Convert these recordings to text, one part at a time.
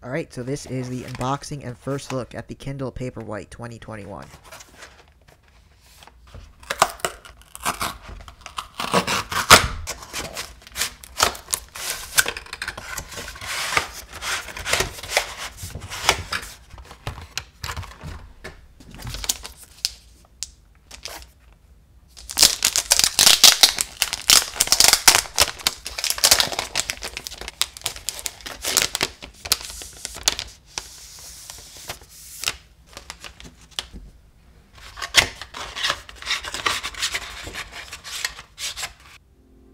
Alright, so this is the unboxing and first look at the Kindle Paperwhite 2021.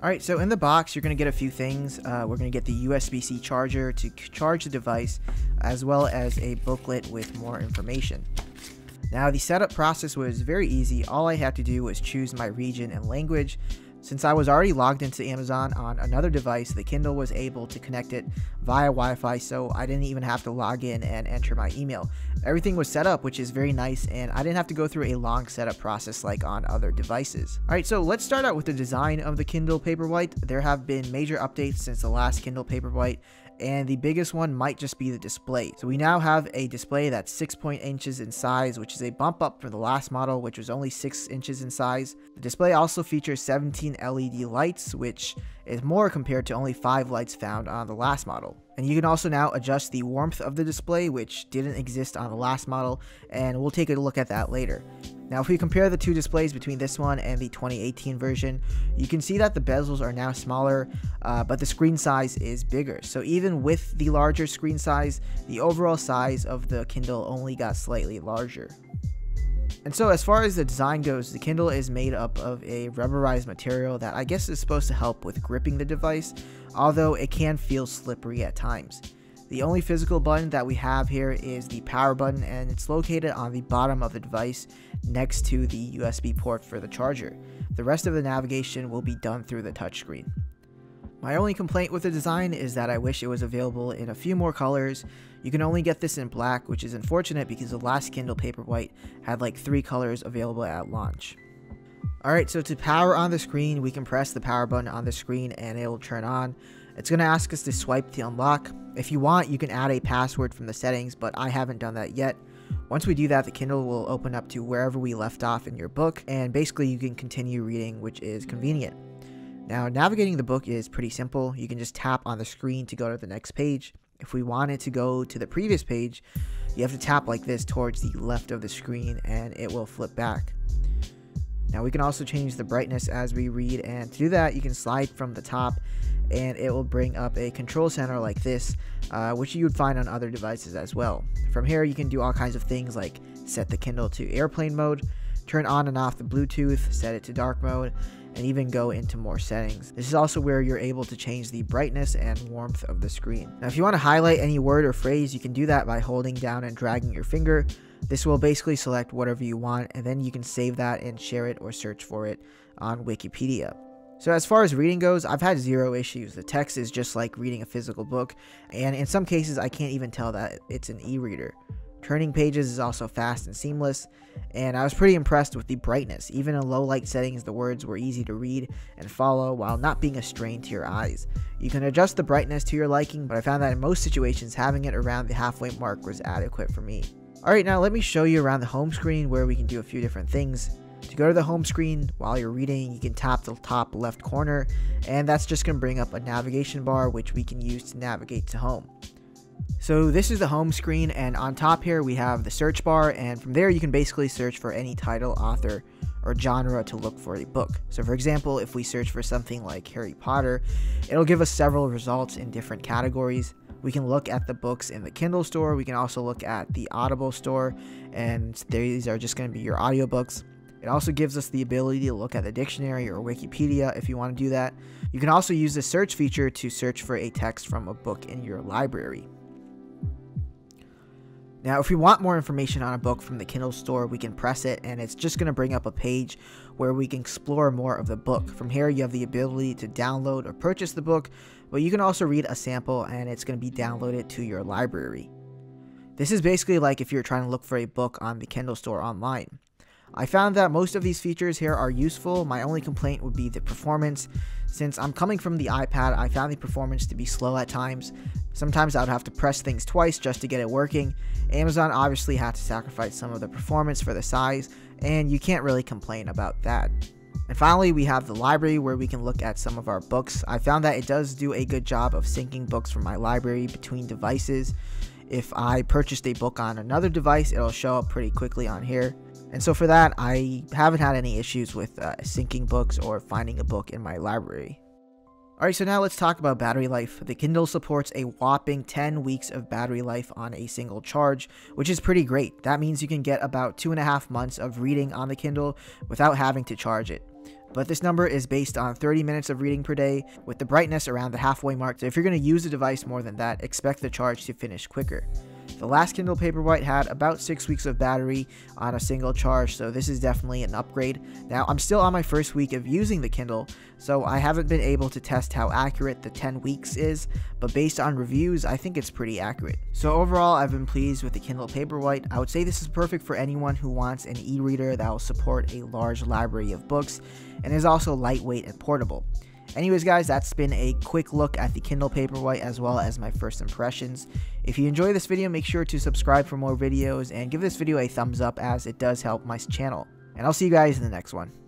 Alright, so in the box, you're going to get a few things. We're going to get the USB-C charger to charge the device, as well as a booklet with more information. Now, the setup process was very easy. All I had to do was choose my region and language. Since I was already logged into Amazon on another device, the Kindle was able to connect it via Wi-Fi, so I didn't even have to log in and enter my email. Everything was set up, which is very nice, and I didn't have to go through a long setup process like on other devices. Alright, so let's start out with the design of the Kindle Paperwhite. There have been major updates since the last Kindle Paperwhite, and the biggest one might just be the display. So we now have a display that's 6 inches in size, which is a bump up from the last model, which was only 6 inches in size. The display also features 17 LED lights, which is more compared to only 5 lights found on the last model. And you can also now adjust the warmth of the display, which didn't exist on the last model, and we'll take a look at that later. Now, if we compare the two displays between this one and the 2018 version, you can see that the bezels are now smaller, but the screen size is bigger. So even with the larger screen size, the overall size of the Kindle only got slightly larger. And so as far as the design goes, the Kindle is made up of a rubberized material that I guess is supposed to help with gripping the device, although it can feel slippery at times. The only physical button that we have here is the power button, and it's located on the bottom of the device next to the USB port for the charger. The rest of the navigation will be done through the touchscreen. My only complaint with the design is that I wish it was available in a few more colors. You can only get this in black, which is unfortunate because the last Kindle Paperwhite had like 3 colors available at launch. Alright, so to power on the screen, we can press the power button on the screen and it will turn on. It's going to ask us to swipe to unlock. If you want, you can add a password from the settings, but I haven't done that yet. Once we do that, the Kindle will open up to wherever we left off in your book, and basically you can continue reading, which is convenient. Now, navigating the book is pretty simple. You can just tap on the screen to go to the next page. If we wanted to go to the previous page, you have to tap like this towards the left of the screen and it will flip back. Now, we can also change the brightness as we read, and to do that, you can slide from the top and it will bring up a control center like this, which you would find on other devices as well. From here, you can do all kinds of things like set the Kindle to airplane mode, turn on and off the Bluetooth, set it to dark mode, and even go into more settings. This is also where you're able to change the brightness and warmth of the screen. Now, if you want to highlight any word or phrase, you can do that by holding down and dragging your finger. This will basically select whatever you want, and then you can save that and share it or search for it on Wikipedia. So as far as reading goes, I've had 0 issues. The text is just like reading a physical book, and in some cases I can't even tell that it's an e-reader. Turning pages is also fast and seamless, and I was pretty impressed with the brightness. Even in low light settings, the words were easy to read and follow while not being a strain to your eyes. You can adjust the brightness to your liking, but I found that in most situations having it around the halfway mark was adequate for me. Alright, now let me show you around the home screen where we can do a few different things. To go to the home screen, while you're reading, you can tap the top left corner, and that's just going to bring up a navigation bar which we can use to navigate to home. So this is the home screen, and on top here we have the search bar, and from there you can basically search for any title, author, or genre to look for a book. So for example, if we search for something like Harry Potter, it'll give us several results in different categories. We can look at the books in the Kindle store, we can also look at the Audible store, and these are just going to be your audiobooks. It also gives us the ability to look at the dictionary or Wikipedia if you want to do that. You can also use the search feature to search for a text from a book in your library. Now, if we want more information on a book from the Kindle store, we can press it and it's just going to bring up a page where we can explore more of the book. From here, you have the ability to download or purchase the book, but you can also read a sample and it's going to be downloaded to your library. This is basically like if you're trying to look for a book on the Kindle store online. I found that most of these features here are useful. My only complaint would be the performance. Since I'm coming from the iPad, I found the performance to be slow at times. Sometimes I would have to press things twice just to get it working. Amazon obviously had to sacrifice some of the performance for the size, and you can't really complain about that. And finally, we have the library where we can look at some of our books. I found that it does do a good job of syncing books from my library between devices. If I purchased a book on another device, it'll show up pretty quickly on here. And so for that, I haven't had any issues with syncing books or finding a book in my library. Alright, so now let's talk about battery life. The Kindle supports a whopping 10 weeks of battery life on a single charge, which is pretty great. That means you can get about 2.5 months of reading on the Kindle without having to charge it. But this number is based on 30 minutes of reading per day, with the brightness around the halfway mark. So if you're going to use the device more than that, expect the charge to finish quicker. The last Kindle Paperwhite had about 6 weeks of battery on a single charge, so this is definitely an upgrade. Now, I'm still on my first week of using the Kindle, so I haven't been able to test how accurate the 10 weeks is, but based on reviews, I think it's pretty accurate. So overall, I've been pleased with the Kindle Paperwhite. I would say this is perfect for anyone who wants an e-reader that will support a large library of books, and is also lightweight and portable. Anyways guys, that's been a quick look at the Kindle Paperwhite as well as my first impressions. If you enjoyed this video, make sure to subscribe for more videos and give this video a thumbs up as it does help my channel. And I'll see you guys in the next one.